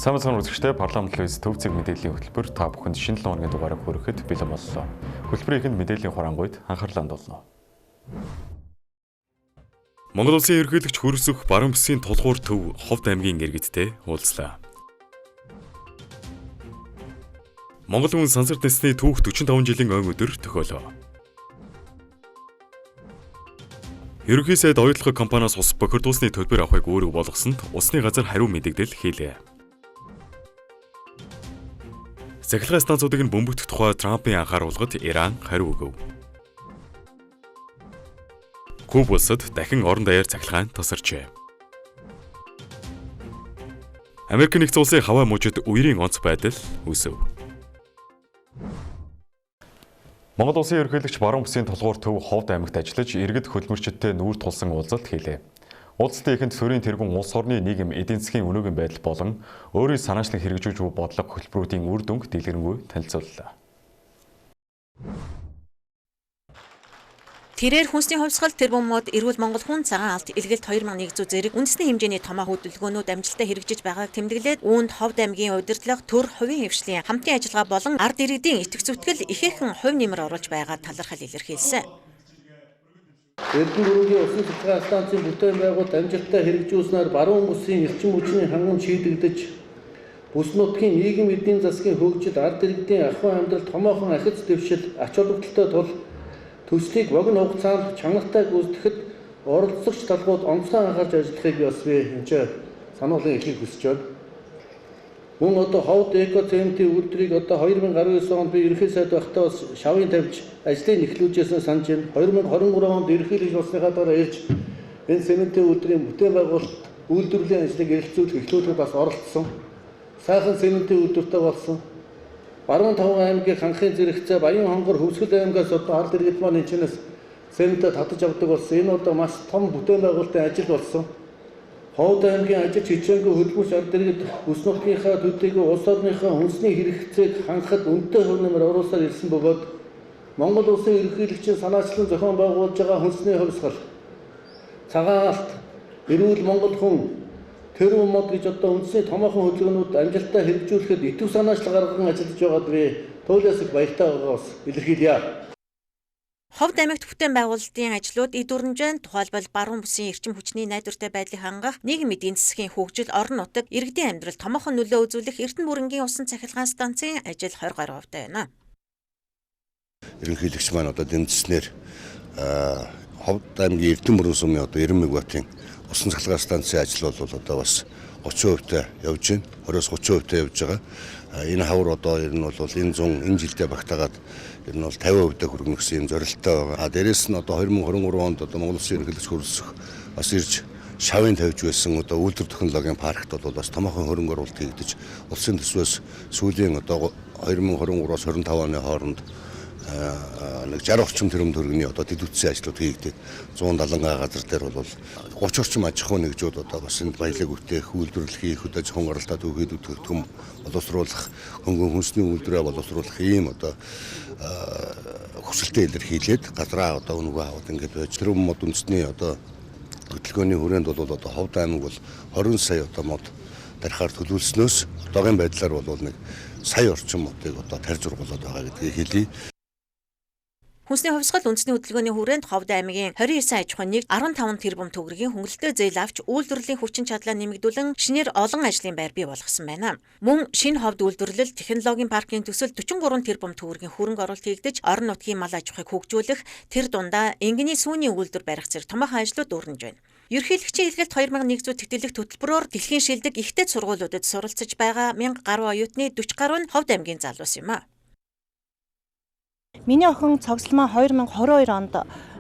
Сайн мэцхан үзэгчдээ парламент телевиз төв зэг мэдээллийн хөтөлбөр та бүхэнд шинэ 7 хоногийн дугаарыг хүрэхэд бэлэн боллоо. Хөтөлбөрийн эхэнд мэдээллийн хураангуйд анхаарлаа хандуулна. Монгол улсын ерөнхийлөгч хөрсөх баруун бүсийн тулгуур төв Ховд аймгийн иргэдтэй уулзлаа. Монгол хүн сансар дэсний түүх 45 жилийн ойн өдөр тохиолов. Ерөнхий сайд оюутлах компаниас ус бохирдуулсны төлбөр авахыг үүрэг болгосонд усны газар хариу мэдэгдэл хийлээ. Цахилгаан станцуудыг нь бөмбөгдөх тухай Трампын анхааруулгад Иран хариу өгөв. Куб улсад дахин орон даяар цахилгаан тасарчээ. Америк нэгдсэн улсын хаваа мужид үерийн онц байдал үүсв. Монгол улсын ерөнхийлөгч баруун бүсийн тулгуур төв Ховд аймагт ажиллаж иргэд хөдөлмөрчдтэй нүүр тулсан уулзалт хийлээ. Уулзалтын эхэнд төрийн тэргүүн улс орны нийгэм эдийн засгийн өнөөгийн байдал болон өөрийн санаачлаг хэрэгжүүлж буй бодлого хөтөлбөрүүдийн үр дүнг дэлгэрэнгүй танилцууллаа. Тэрээр хүнсний хувьсгал тэрбум мод эрүүл Монгол хүн цагаан алт илгэлт 2100 зэрэг үндэсний хэмжээний томоо хөдөлгөөнүүд амжилттай хэрэгжиж байгааг тэмдэглээд үүнд Ховд аймгийн удирдлага, төр, хувийн хвшлийн хамтын ажиллагаа болон ард иргэдийн итгэх зүтгэл ихээхэн хувь нэмэр оруулж байгаа талархал илэрхийлсэн. Эрдэнэ усын цахилгаан станцын бүтээн байгуулалт амжилттай хэрэгжүүлснээр баруун бүсийн эрчим хүчний хангам шийдэгдэж бүс нутгийн нийгэм эдийн засгийн хөгжил, ард иргэдийн ахуй амьдрал томоохон ахиц дэвшил, ач холбогдолтой тул төслийг богино хугацаанд чанартай гүйцэтгэхэд оролцогч талбарт онцгой анхаарч ажиллахыг бас би энэ сануулгын эхлийг хүсэж байна. Мөн одоо Ховд экоцентрийн үйлдвэрийг одоо 2019 онд би ерөнхий сайд байхдаа бас шавын тавьж ажлыг эхлүүлжсэн санаж байна. 2023 онд ерөнхийлөгч болсныхаа дараа ирж энэ цементийн үйлдвэрийн бүтээн байгуулалт үйлдвэрлэлийн ажлыг эрэлзүүлэх эхлүүлэхэд бас оролцсон. Сайхан цементийн үйлдвэртэй болсон. Баруун таван аймгийн ханхын зэрэгцээ Баян хонгор Хөвсгөл аймгаас одоо ард иргэд маань энэчнээс цементээ татаж авдаг болсон. Энэ одоо маш том бүтээн байгуулалтын ажил болсон. Ховд аймгийн ажил хичээнгүй хөдөлмөрч ард иргэд бүс нутгийнхаа төдийгүй улс орныхоо хүнсний хэрэгцээг хангахад үнэтэй хувь нэмэр оруулсаар ирсэн бөгөөд Монгол улсын ерөнхийлөгчийн санаачлан зохион байгуулж байгаа хүнсний хувьсгал, цагаан алт, эрүүл Монгол хүн тэрбум мод гэж одоо үндэсний томоохон хөдөлгөөнүүд амжилттай хэрэгжүүлэхэд идэв санаачлал гарган ажиллаж байгаад би туйлаас их баяртай байгаагаас илэрхийлье. Ховд аймагт бүтээн байгуулалтын ажлууд эдүрнжэн тухайлбал баруун бүсийн эрчим хүчний найдвартай байдлыг хангах, нийгэм эдийн засгийн хөгжил, орон нутаг, иргэдийн амьдрал томоохон нөлөө үзүүлэх Эрдэнэ бүрэнгийн усан цахилгаан станцын ажил 20 гаруй хувьтай байна. Ерөнхийлөгч маань одоо дэмжснээр Ховд аймгийн Эрдэнэ бүрэн сумын одоо 90 мегаваттын усан цахилгаан станцын ажил бол одоо бас 30% явж байна. 20-30% явж байгаа. Энэ хавар одоо ер нь бол энэ 100 энэ жилдээ багтаагаад ер нь бол 50% хүргэх гэсэн зорилттой байгаа. Дээрээс нь одоо 2023 онд одоо Монгол Улсын ерөнхийлөгч хөрсөх бас ирж шавын тавьж байсан одоо үйлдвэр технологийн паркт бол бас томоохон хөрөнгө оруулалт хийгдэж улсын төсвөөс сүүлийн одоо 2023-аас 25 оны хооронд нэг 60 орчим тэрбум төгрөгийн одоо дэдвүтсэн ажлууд хийгдээд 170 газар дээр бол 30 орчим аж ахуй нэгжүүд одоо бас энэ баялаг үтээх, үйлдвэрлэх, хөд аж ахуйн гаралтай төвхөд өтгөм боловсруулах, хөнгөн хүнсний үйлдвэрээ боловсруулах ийм одоо хүсэлтэд илэрхийлээд газраа одоо өнгөө аваад ингээд байж тэрбум мод үндэсний одоо хөтөлбөрийн хүрээнд бол одоо Ховд аймаг бол 20 сая одоо мод тарихаар төлөвлөснөөс одоогийн байдлаар бол нэг сая орчим модыг одоо тарж ургуулад байгаа гэдгийг хэлье. Хүнсний хувьсгал үндэсний хөтөлбөрийн хүрээнд Ховд аймгийн 29 аж ахуйн нэг 15 тэрбум төгрөгийн хөнгөлөлтөө зээл авч үйлдвэрлэлийн хүчин чадлаа нэмэгдүүлэн шинээр олон ажлын байр бий болгосон байна. Мөн шинэ Ховд үйлдвэрлэл технологийн паркийн төсөл 43 тэрбум төгрөгийн хөрөнгө оруулалт хийгдэж орон нутгийн мал аж ахуйг хөгжүүлэх, тэр дундаа энгэний сүүний үйлдвэр барих зэрэг томоохон ажлууд өрнөж байна. Ерөнхийлөгчийн илгэлт 2100 тэтгэлэг хөтөлбөрөөр дэлхийн шилдэг ихтэй сургуулиудад суралцж байгаа 1000 гаруй оюутны 40 гаруй нь Ховд аймгийн залуус юм а. Миний охин цогцлмаа 2022 онд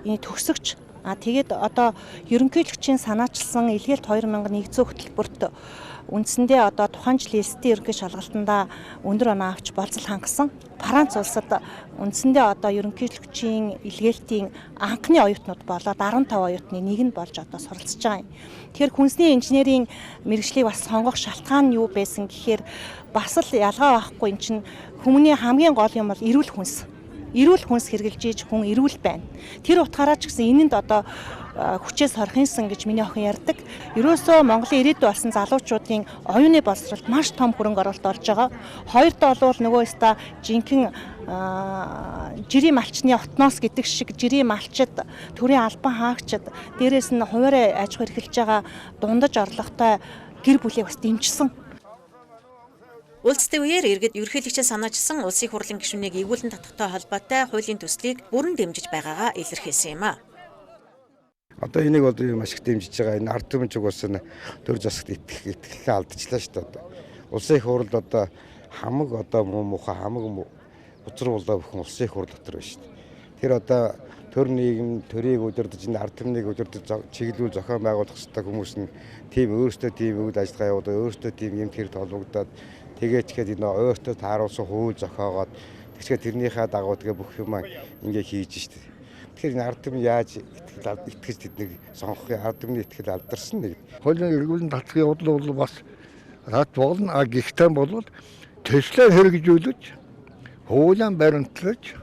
төгсөгч. Тэгээд одоо ерөнхийлөгчийн санаачилсан илгээлт 2100 хөтөлбөрт үндсэндээ одоо тухайн жилийн эсдийн ерөнхий шалгалтандаа өндөр оноо авч болцол хангасан. Франц улсад үндсэндээ одоо ерөнхийлөгчийн илгээлтийн анхны оюутнууд болоод 15 оюутны нэг нь болж одоо суралцж байгаа юм. Тэгэхээр хүнсний инженерийн мэргэжлийг бас сонгох шалтгаан нь юу байсан гэхээр бас л ялгаа байхгүй эн чинь хүмүүний хамгийн гол юм бол эрүүл хүнс. эрүүл хүнс хэрглэж ийж хүн эрүүл байна. Тэр утгаараа ч гэсэн энэнд одоо хүчээс хорхинсан гэж миний охин ярьдаг. Ерөөсөө Монголын ирээдүй болсон залуучуудын оюуны боловсролд маш том хөрөнгө оруулалт болж байгаа. Хоёрдоо бол нөгөө өста жинхэнэ жирийн малчны отноос гэдэг шиг жирийн малчид, төрийн албан хаагчид, дээрээс нь хуваарь аж ахуй эрхэлж байгаа дундаж орлоготой гэр бүлийг бас дэмжсэн. Улс төвээр иргэд ерөнхийлөгчийн санаачилсан улсын хурлын гишүүнийг эгүүлэн татахтай холбоотой хуулийн төслийг бүрэн дэмжиж байгаагаа илэрхийлсэн юм а. Одоо энийг бол маш их дэмжиж байгаа. Энэ ард түмэн чиг ус төр засагт итгэлээ алдчихлаа шүү дээ. Улсын хурлд одоо хамаг одоо муухай хамаг бузар улаа бүхэн улсын хурл дотор байна шүү дээ. Тэр одоо төр нийгэм төрийг удирдах, энэ ард түмнийг удирдах чиглэл зохион байгуулах хэрэгтэй хүмүүс нь тийм өөрсдөө тийм үйл ажиллагаа явуулаад өөрсдөө тийм юм хэрэг толгогдоод тэгээд тэгэхээр энэ өөртөө тааруулсан хууль зохиогоод тэгэхээр тэрнийхээ дагуу тэгээ бүх юм ингээ хийж штэ. Тэгэхээр энэ ард түмэн яаж итгэж тэднийг сонгохын ард түмний итгэл алдарсан нэг. Хуулийн эргүүлэн татахын явдал бол бас рад болно. Гэхдээ бол төслөө хэрэгжүүлж хуулийн баримтлаж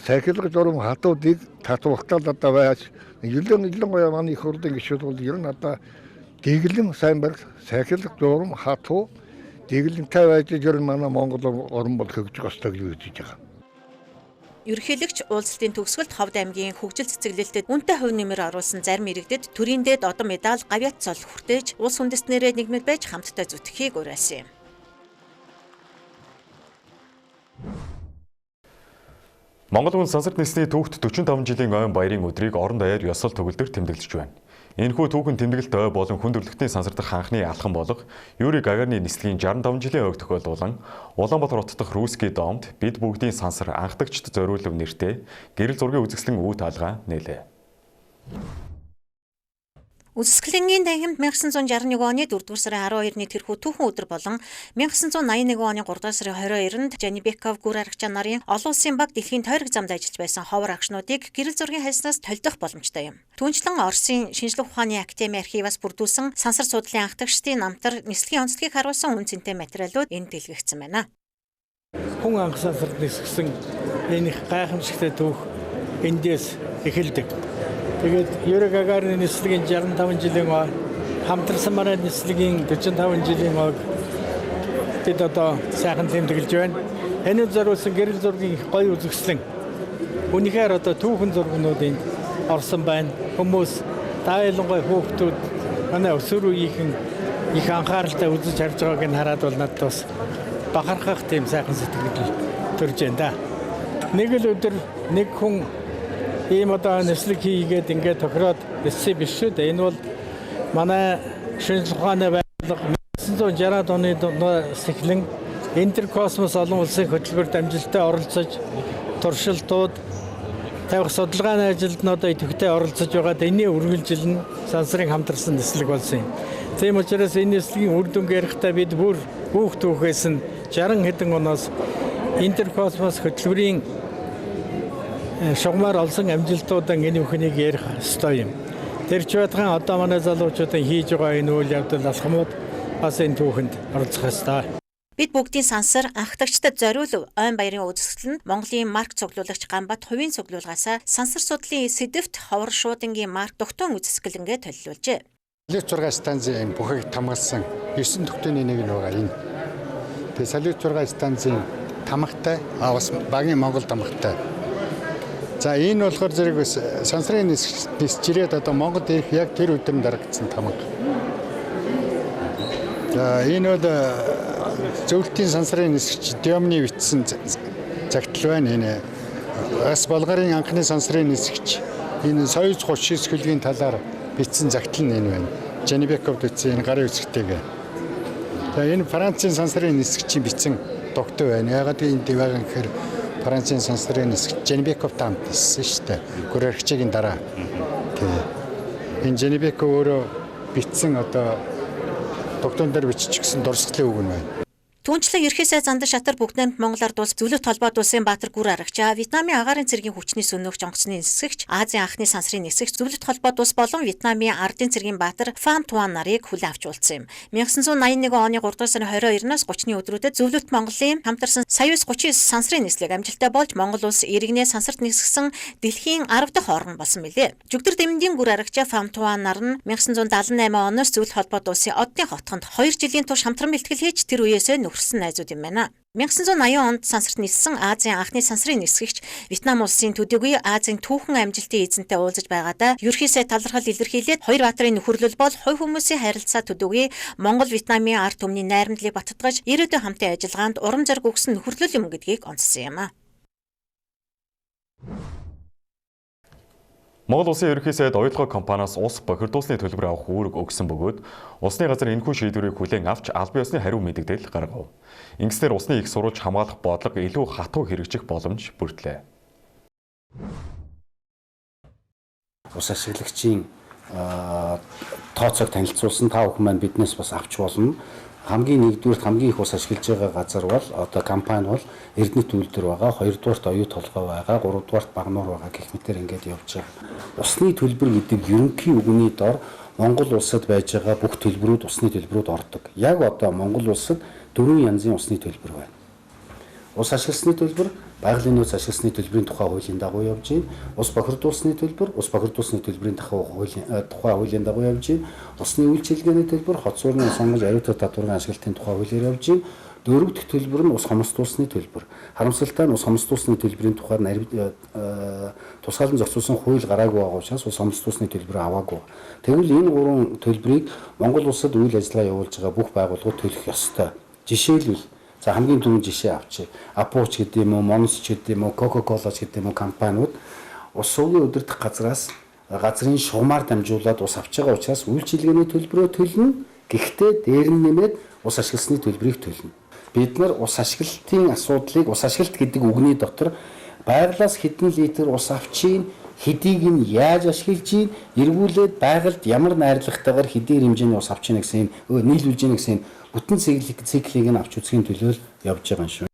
сахилга журам хатуудыг татвартай одоо байж нэлээд гоё манай их хурлын гишүүд бол ер нь одоо дэглэм сайн баг сахилга журам хатуу дэглэмтэй байж ер нь манай Монгол орн бол хөгжих ёстой гэж үзэж байгаа. Ерөнхийлөгч уулзалтын төгсгөлд Ховд аймгийн хөгжил цэцэглэлтэд үнэтэй хувь нэмэр оруулсан зарим иргэдэд төрийн дэд одон медаль гавьяат цол хүртээж улс үндэстнэрээ нэгмэд байж хамтдаа зүтгэхийг уриалсан юм. Монгол Улс сансар нийслэлийн түүхт 45 жилийн ойн баярын өдрийг орон даяар ёсол төгөлдөр тэмдэглэж байна. Энэхүү түүхэн тэмдэглэлт ой болон хүн төрөлхтний сансар дахь анхны алхам болох Юрий Гагарины нислэгийн 65 жилийн ойг тохиолдуулан Улаанбаатар хот дахь Русский домд бид бүгдийн сансар анхдагчд зориулв нэртэй гэрэл зургийн үзэсгэлэн үе таалгаа нээлээ. Үзэсгэлэнгийн танхимд 1961 оны 4-р сарын 12-ны тэрхүү түүхэн өдөр болон 1981 оны 3-р сарын 22-нд Жанибеков гүр аргач нарын олон улсын баг дэлхийн тойрог замд ажиллаж байсан ховор агшнуудыг гэрэл зургийн хайснаас толдох боломжтой юм. Түүнчлэн Оросын шинжлэх ухааны академи архиваас бүрдүүлсэн сансар судлалын анхдагчдын намтар нислэгийн онцлогийг харуулсан үн цэнтэй материалууд энд дэлгэгдсэн байна. Хүн анх сансарт нисгсэн энэ гайхамшигтай түүх эндээс эхэлдэг. Тэгээд Юрий Гагарины нислэгийн 65 жилийн ой, хамтарсан манай нислэгийн 45 жилийн ойг бид одоо сайхан тэмдэглэж байна. Энэнд зориулсан гэрэл зургийн их гоё үзэсгэлэн. Үнэхээр одоо түүхэн зургнууд энд орсон байна. Хүмүүс даайлангой хүүхдүүд манай өсвөр үеийнхэн их анхааралтай үзэж харж байгааг нь хараад бол надад бас бахархах тийм сайхан сэтгэл төрж байна да. Нэг л өдөр нэг хүн ийм одоо нислэг хийгээд ингээд тохироод эссэн биш шүү дээ. Энэ бол манай шинжлэх ухааны байгууллага 1960-ад оны эхлэн Интеркосмос олон улсын хөтөлбөрт амжилттай оролцож туршилтууд тавих судалгааны ажилд нь одоо идэвхтэй оролцож байгаад энэний үргэлжил нь сансрын хамтарсан нислэг болсон юм. Тийм учраас энэ нислэгийн үр дүнг ярихдаа бид бүр бүх түүхээс нь 60 хэдэн оноос Интеркосмос хөтөлбөрийн шугамар олсон амжилтуудын энэ бүхнийг ярих ёстой юм. Тэр ч байтхан одоо манай залуучуудын хийж байгаа энэ үйл явдал алхмууд бас энэ түүхэнд оролцох ёстой. Бид бүгдийн сансар анхдагчдад зориулв ойн баярын үзэсгэлэн Монголын марк цуглуулагч Гамбат хувийн цуглуулгаас сансар судлалын сэдэвт ховор шуудангийн марк дугтуун үзэсгэлэнгээ төлөвлөжээ. Салют 6 станцын бүхийг хамгаалсан 9 төвтөний нэг нь байгаа энэ. Тэгээ салют 6 станцын тамгатай бас багийн Монгол тамгатай. За энэ болохоор зэрэг сансрын нисчирээд одоо Монгол ирэх яг тэр өдрөнд дарагдсан тамга. За энэ бол зөвлөлтийн сансрын нисгч Диомны бичсэн загтал байна энэ. Бас Болгарын анхны сансрын нисгч энэ Соёз 39 хөлгийн талаар бичсэн загтал нь энэ байна. Жанибеков бичсэн энэ гарын үсгтэйгээ. За энэ Францын сансрын нисгчийн бичсэн доктой байна. Ягаад энэ байгаа юм гэхээр Францын сансрын нисгч Жанибеков таамт бичсэн шүү дээ. Гүр аргачлалын дараа. Энэ Жанибеков өөрөө бичсэн одоо докторн дээр бичиж гисэн дурсгалын үг нь байна. Түүнчлэн ерхий сайд Зандан шатар бүгд найрамд Монгол Ард улс зөвлөлт холбоот улсын Баатар гүр аргачаа Вьетнамын агаарын цэргийн хүчний сөнөөгч онгоцны нисгэгч Азийн анхны сансрын нисгэгч зөвлөлт холбоот улс болон Вьетнамын ардын цэргийн Баатар Pham Thuan нарыг хүлээн авч уулзсан юм. 1981 оны 3 дугаар сарын 22-наас 30-ны өдрүүдэд зөвлөлт Монголын хамтарсан Союз 39 сансрын нислэг амжилттай болж Монгол улс иргэнэ сансарт нисгсэн дэлхийн 10 дахь орн болсон билээ. Жүгдэр дэмдийн гүр аргачаа Pham Thuan нар нь 1978 оноос зөвлөлт холбоот улсын Оддын хотгонд 2 жилийн турш хамтран бэлтгэл хийж тэр үеэсээ нөхөрсөн найзууд юм байна. 1980 онд сансарт ниссэн Азийн анхны сансрын нисгэгч Вьетнам улсын төдийгүй Азийн түүхэн амжилтын эзэнтэй уулзаж байгаадаа ерхий сайд талархал илэрхийлээд хоёр баатарын нөхөрлөл бол хувь хүмүүсийн харилцаа төдийгүй Монгол Вьетнамын ард түмний найрамдлыг баттгаж ирээдүйн хамтын ажиллагаанд урам зориг өгсөн нөхөрлөл юм гэдгийг онцлсан юм а. Монгол улсын ерөнхий сайд оюутгой компаниас ус бохирдуулсны төлбөр авах үүрэг өгсөн бөгөөд усны газар энэхүү шийдвэрийг хүлээн авч албан ёсны хариу мэдэгдэл гаргав. Ингэснээр усны их сурвалж хамгаалах бодлого илүү хатуу хэрэгжих боломж бүрдлээ. Ус ашиглагчийн тооцоог танилцуулсан та бүхэн маань биднээс бас авч болно. Хамгийн нэгдүгээр хамгийн их ус ашиглаж байгаа газар бол одоо компани бол Эрдэнэт үйлдвэр байгаа, хоёрдугаарт оюут толгой байгаа, гуравдугаарт Багнуур байгаа гэх мэтээр ингээд явж байгаа. Усны төлбөр гэдэг ерөнхий үгний дор Монгол улсад байж байгаа бүх төлбөрүүд усны төлбөрүүд ордог. Яг одоо Монгол улсад 4 янзын усны төлбөр байна. Ус ашигласны төлбөр, байгалийн нөөц ашигласны төлбөрийн тухай хуулийн дагуу явж байна. Ус бохирдуулсны төлбөр, ус бохирдуулсны төлбөрийн тухай хуулийн дагуу явж байна. Усны үйлчилгээний төлбөр, хот суурны ус ангаж ариутгах татварын ашиглалтын тухай хуулиар явж байна. Дөрөв дэх төлбөр нь ус хомсдуулсны төлбөр. Харамсалтай нь ус хомсдуулсны төлбөрийн тухай тусгаалan зохицуулсан хууль гараагүй байгаа учраас ус хомсдуулсны төлбөр аваагүй. Тэгвэл энэ гурван төлбөрийг Монгол улсад үйл ажиллагаа явуулж байгаа бүх байгууллагууд төлөх ёстой. Жишээлбэл за хамгийн түрүүнд жишээ авчи. Апоч гэдэг юм уу, Монс гэдэг юм уу, Coca-Cola гэдэг юм уу компаниуд ус сувгийн удирдах газраас газрын шугамар дамжуулаад ус авч байгаа учраас үйлчилгээний төлбөрөө төлнө. Гэхдээ дээр нь нэмээд ус ашигласны төлбөрийг төлнө. Бид нар ус ашиглалтын асуудлыг ус ашиглалт гэдэг үгний дотор байгалаас хэдэн литр ус авчийн, хэдийг нь яаж ашиглаж ийн, эргүүлээд байгальд ямар найрлагатайгаар хэдийн хэмжээний ус авч ийн гэсэн нийлүүлж ийн гэсэн бүтэн циклийг нь авч үзхийн төлөө явж байгаа юм шүү.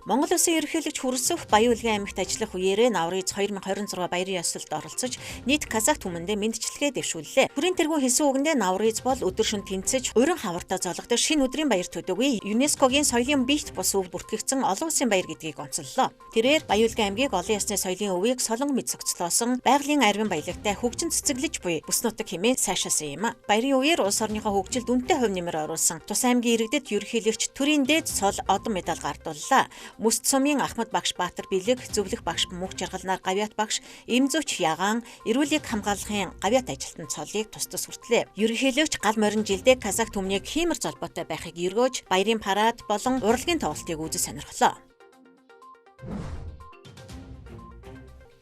Монгол улсын ерөнхийлөгч Хүрэлцэх Баян Улгийн аймагт ажиллах үеэрээ Наврыз 2026 баярын ёслолд оролцож нийт Казах түмэндээ мэндчилгээ дэвшүүллээ. Хүрийн тэргүүн хэлсэн үгэндээ Наврыз бол өдөр шөнө тэнцэж уран хавартаа зоологдох шинэ өдрийн баяр төдийгүй ЮНЕСКОгийн соёлын биет бус өв бүртгэгдсэн олон улсын баяр гэдгийг онцоллоо. Тэрээр Баян Улгийн аймгийг олон ясны соёлын өвийг солон мэд зохицлоосон байгалийн арвин баялагтай хөгжин цэцэглэж буй бүс нутаг хэмээн сайшаасан юм. Баярын үеэр улс орныхоо хөгжилд үнэтэй хувь нэмэр оруулсан Тус аймгийн иргэдэд ерөнхийлөгч төрийн дээд цол одон медаль гардууллаа. Мөст сумын Ахмад багш Баатар Бэлэг, зөвлөх багш Мөнх Жаргалнаар Гавьяат багш, Эмзүүч Ягаан эрүүлгийг хамгаалахын Гавьяат ажилтан цолыг тус хүртлээ. Ерөнхийлөгч гал морин жилдээ Казах түмнийг хиймэр золбоотой байхыг өргөөж баярын парад болон урлагийн тоглолтыг үзэж сонирхлоо.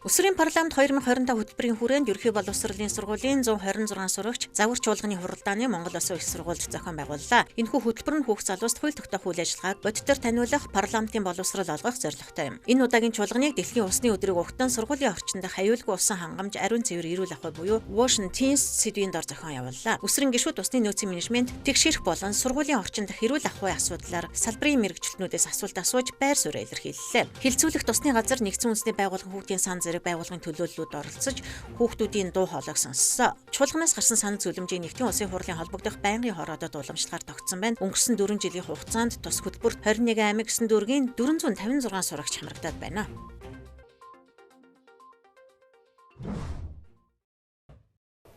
Өсвөрийн парламент 2025 хөтөлбөрийн хүрээнд ерөнхий боловсролын сургуулийн 126 сурагч загвар чуулганы хуралдааны Монгол Улсын их сургуульд зохион байгууллаа. Энэхүү хөтөлбөр нь хүүхд залуust хууль тогтоох үйл ажиллагааг бодитоор таниулах парламентын боловсрол олгох зорилготой юм. Энэ удаагийн чуулганыг дэлхийн усны өдрийг ухтан сургуулийн орчинд хавиулгүй усан хангамж ариун цэвэр эрүүл ахуй буюу Washington Teens сэдвийн дор зохион явууллаа. Өсвөрийн гишүүд усны нөөцийн менежмент, тэгшэрх болон сургуулийн орчинд эрүүл ахуй асуудлаар салбарын мэрэгчлэтнүүдээс асуулт асууж байр суурь илэрхийллээ. Хилцүүлэх тусны газар нэгдсэн үндэсний байгууллагын хүүхдийн сан зэрэг байгууллагын төлөөллүүд оролцож хүүхдүүдийн дуу хоолойг сонссон. Чуулганаас гарсан санал зөвлөмжийг Нэгдсэн Улсын хурлын холбогдох байнгын хороодод уламжлахаар тогтсон байна. Өнгөрсөн 4 жилийн хугацаанд тус хөтөлбөрт 21 аймаг 9 дүүргийн 456 сурагч хамрагдаад байна.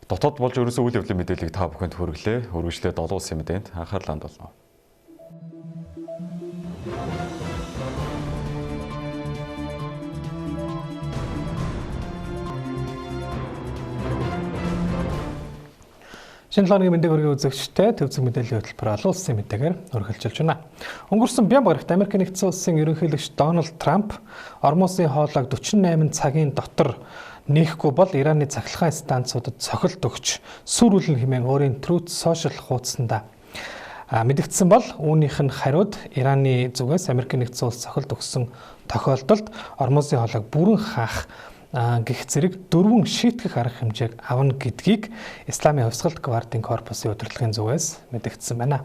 Дотоод болж өрөөсөө үйл явдлын мэдээллийг та бүхэнд хүргэлээ. Өргөжлөлт олон улсын мэдээнд анхаарлаа хандуулна. Шинэ лооны мэдээг өргөн үзэгчтэй төвцөг мэдээллийн хөтөлбөр олон улсын мэдээгээр өргөлжилж байна. Өнгөрсөн Бямбарагт Америк нэгдсэн улсын ерөнхийлөгч Дональд Трамп Ормосын хоолойг 48 цагийн дотор нээхгүй бол Ираны цахилгаан станцуудад цохилт өгч сүрүүлнэ хэмээн өөрийн Truth Social хуудасында мэдгдсэн бол үүнийх нь хариуд Ираны зүгээс Америк нэгдсэн улс цохилт өгсөн тохиолдолд Ормосын хоолойг бүрэн хаах гэх зэрэг 4 шийтгэх арга хэмжээг авна гэдгийг Исламын хувьсгалт гвардийн корпусын удирдлагын зүгээс мэдэгдсэн байна.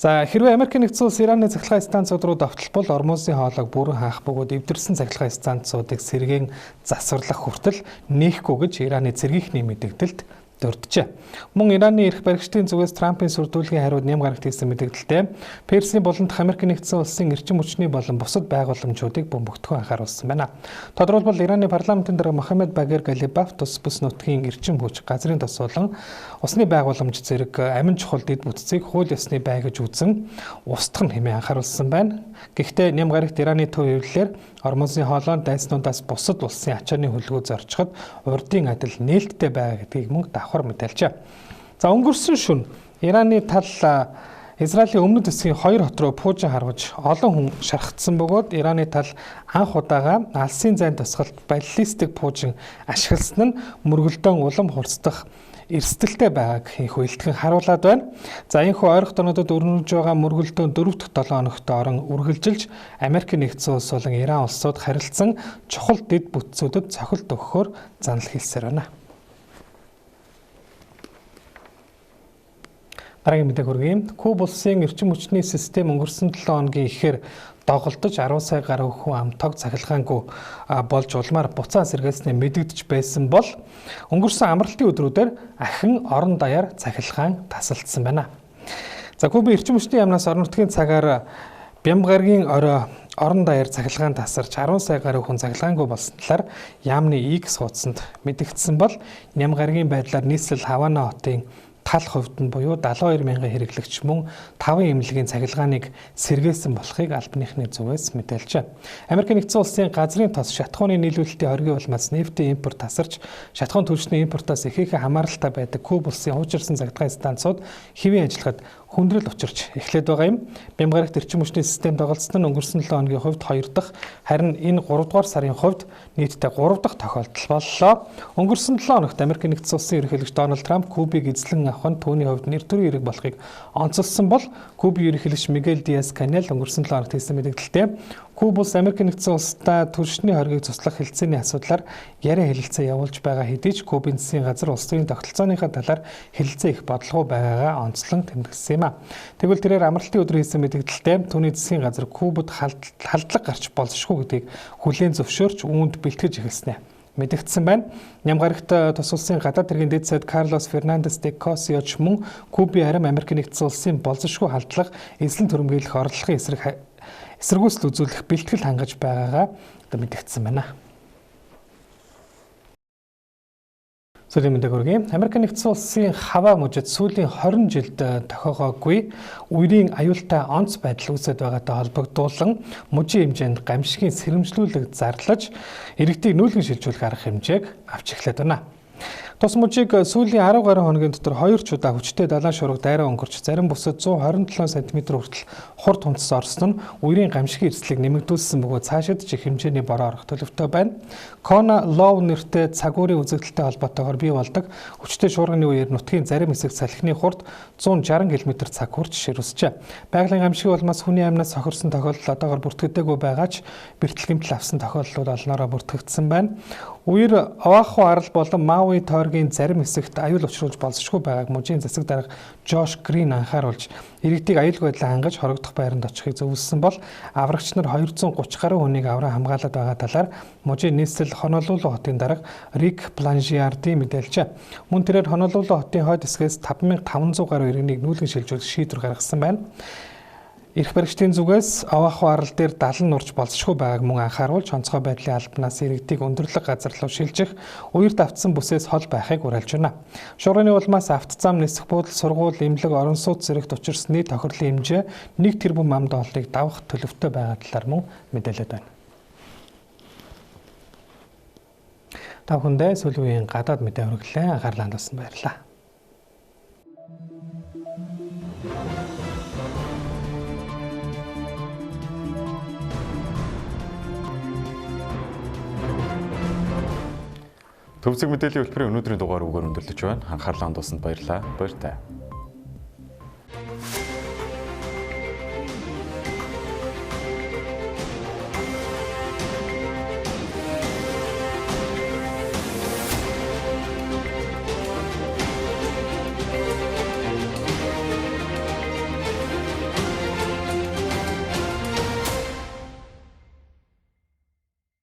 За хэрвээ Америкийн нэгдсэн улс Ираны цахилгаан станцууд руу давталбал Ормосын хоолойг бүрэн хаах бөгөөд эвдэрсэн цахилгаан станцуудыг сэргээн засварлах хүртэл нээхгүй гэж Ираны цэргийнхний мэдэгдэлд дурджээ. Мөн Ираны эрх баригчдын зүгээс Трампын сүрдүүлгийн хариуд нэм гарагт хийсэн мэдэгдэлтэй Персийн болондох Америкийн нэгдсэн улсын эрчим хүчний болон бусад байгууламжуудыг бөмбөгдөхөн анхааруулсан байна. Тодорхойлбол Ираны парламентын дарга Мохаммед Багер Галибаф тус бүс нутгийн эрчим хүч, газрын тос болон усны байгууламж зэрэг амин чухал дэд бүтцийг хууль ёсны бай гэж үзэн устгах нь хэмээн анхааруулсан байна. Гэхдээ нэм гарагт Ираны төв хэвлэлээр Ормосын хоолойд дайснуудаас бусад улсын ачааны хөлгөө зорчход урдын адил нээлттэй байгаа гэдгийг мөн давхар мэдээлжээ. За өнгөрсөн шөнө Ираны тал Израилийн өмнөд хэсгийн 2 хот руу пуужин харваж олон хүн шархтсан бөгөөд Ираны тал анх удаага алсын зайн тусгалт баллистик пуужин ашигласан нь мөргөлдөөн улам хурцдах эрсдэлтэй байгааг хинхүү илтгэн харуулад байна. За энэхүү ойрох донодод өрнөж байгаа мөргөлдөөн 4 дахь 7 хоногт орон үргэлжилж Америкийн нэгдсэн улс болон Иран улсууд харилцсан чухал дэд бүтцүүдэд цохилт өгөхөөр занал хийсээр байна. Дараагийн мэдээ хүргэе. Куб улсын эрчим хүчний систем өнгөрсөн 7 хоногийн ихээр доголдож 10 сая гаруй хүн амтог цахилгаангүй болж улмаар буцаа сэргээснээ мэдэгдэж байсан бол өнгөрсөн амралтын өдрүүдээр ахин орон даяар цахилгаан тасалдсан байна. За Кубын эрчим хүчний яамнаас орон нутгийн цагаар Бямгаргийн орой орон даяар цахилгаан тасарч 10 сая гаруй хүн цахилгаангүй болсон талаар яамны X хуудсанд мэдэгдсэн бол Нямгаргийн байдлаар нийслэл Хавана хотын тал хувьд нь буюу 72 мянган хэрэглэгч мөн 5 эмнэлгийн цахилгааныг сэргээсэн болохыг албаныхны зүгээс мэдээлжээ. Америкийн нэгдсэн улсын газрын тос шатхууны нийлүүлэлтийн хоргийн улмаас нефтийн импорт тасарч шатхуун түлшний импортоос ихээхэн хамааралтай байдаг Куб улсын хуучирсан цахилгаан станцууд хэвийн ажиллахад хүндрэл учирч эхлээд байгаа юм. Бямгарагт эрчим хүчний систем доголдсон нь өнгөрсөн 7 хоногийн хувьд 2 дахь, харин энэ 3 дугаар сарын хувьд нийтдээ 3 дахь тохиолдол боллоо. Өнгөрсөн 7 хоногт Америкийн нэгдсэн улсын ерөнхийлөгч Дональд Трамп Кубыг эзлэн авах нь түүний хувьд нэр төрийн хэрэг болохыг онцолсон бол Кубын ерөнхийлөгч Мигель Диаз-Канел өнгөрсөн 7 хоногт хийсэн мэдээлэлтэй Куб улс Америкийн нэгдсэн улстай түлшний хоргийг цуслах хэлцээний асуудлаар яриа хэлэлцээ явуулж байгаа хэдий ч Кубын засгийн газар улс төрийн тогтолцооныхаа талаар хэлэлцээ их бодлого байгаагаа онцлон тэмдэглэсэн юм а. Тэгвэл тэрээр амралтын өдөр хийсэн мэдээлэлтэй түүний засгийн газар Кубад халдлага гарч болзошгүй гэдгийг хүлээн зөвшөөрч үүнд бэлтгэж эхэлснэ мэдэгдсэн байна. Нямгарагт тус улсын гадаад хэргийн дэд сайд Карлос Фернандес де Косиоч мөн Кубын харин Америкийн нэгдсэн улсын болзошгүй халдлага эзлэн түрэмгийлэх орлогын эсэргүүцэл үзүүлэх бэлтгэл хангаж байгаагаа мэдэгдсэн байна. Сүүлийн мэдээ хүргэе. Америкийн нэгдсэн улсын хаваа мужид сүүлийн 20 жилд тохиогоогүй үерийн аюултай онц байдал үүсэж байгаатай холбогдуулан мужийн хэмжээнд гамшигын сэрэмжлүүлэг зарлаж иргэдийг нүүлгэн шилжүүлэх арга хэмжээг авч эхлэв байна. Тус мужийг сүүлийн 10 гаруй хоногийн дотор 2 ч удаа хүчтэй далайн шуурга дайраа өнгөрч зарим бүсэд 127 см хүртэл хурд хунцас орсон нь үерийн гамшигын эрсдлийг нэмэгдүүлсэн бөгөөд цаашид ч их хэмжээний бороо орох төлөвтэй байна. Kona Low нэртэй цагуурийн үзэгдэлтэй холбоотойгоор бий болдог хүчтэй шуурганы үеэр нутгийн зарим хэсэг салхины хурд 160 км/цаг хүрч ширвсжээ. Байгалийн гамшигын улмаас хүний амнаас сохирсон тохиолдол одоогоор бүртгэдэггүй байгаа ч бэртэл гэмтэл авсан тохиолдлууд олноороо бүртгэгдсэн байна. Үер Оаху арал болон Мауи тойргийн зарим хэсэгт аюул учруулж болзошгүй байгааг мужийн засаг дарга Жош Грин анхааруулж иргэдийг аюулгүй байдлаа хангаж хорогдох байранд очихыг зөвлөсөн бол аврагч нар 230 гаруй хүнийг авраа хамгаалаад байгаа талаар мужийн нийслэл Хонолулу хотын дарга Рик Планжиарди мэдээлжээ. Мөн тэрээр Хонолулу хотын хойд хэсгээс 5500 гаруй иргэнийг нүүлгэн шилжүүлэх шийдвэр гаргасан байна. Эрх баригчдын зүгээс Оаху арал дээр 70 нурж болзошгүй байгааг мөн анхааруулж онцгой байдлын албанаас иргэдийг өндөрлөг газар руу шилжих үерт автсан бүсээс хол байхыг уриалж байна. Шуурганы улмаас автозам, нисэх буудал, сургууль, эмнэлэг, орон сууц зэрэгт учирсан нийт тохирлын хэмжээ 1 тэрбум ам долларыг давах төлөвтэй байгаа талаар мөн мэдээлээд байна. Та бүхэндээ сүүлийн үеийн гадаад мэдээ хүргэлээ анхаарлаа хандуулсан баярлалаа. Төвцөг мэдээллийн хөтөлбөрийн өнөөдрийн дугаар үгээр өндөрлөж байна. Анхаарлаа хандуулсанд баярлалаа. Баяртай.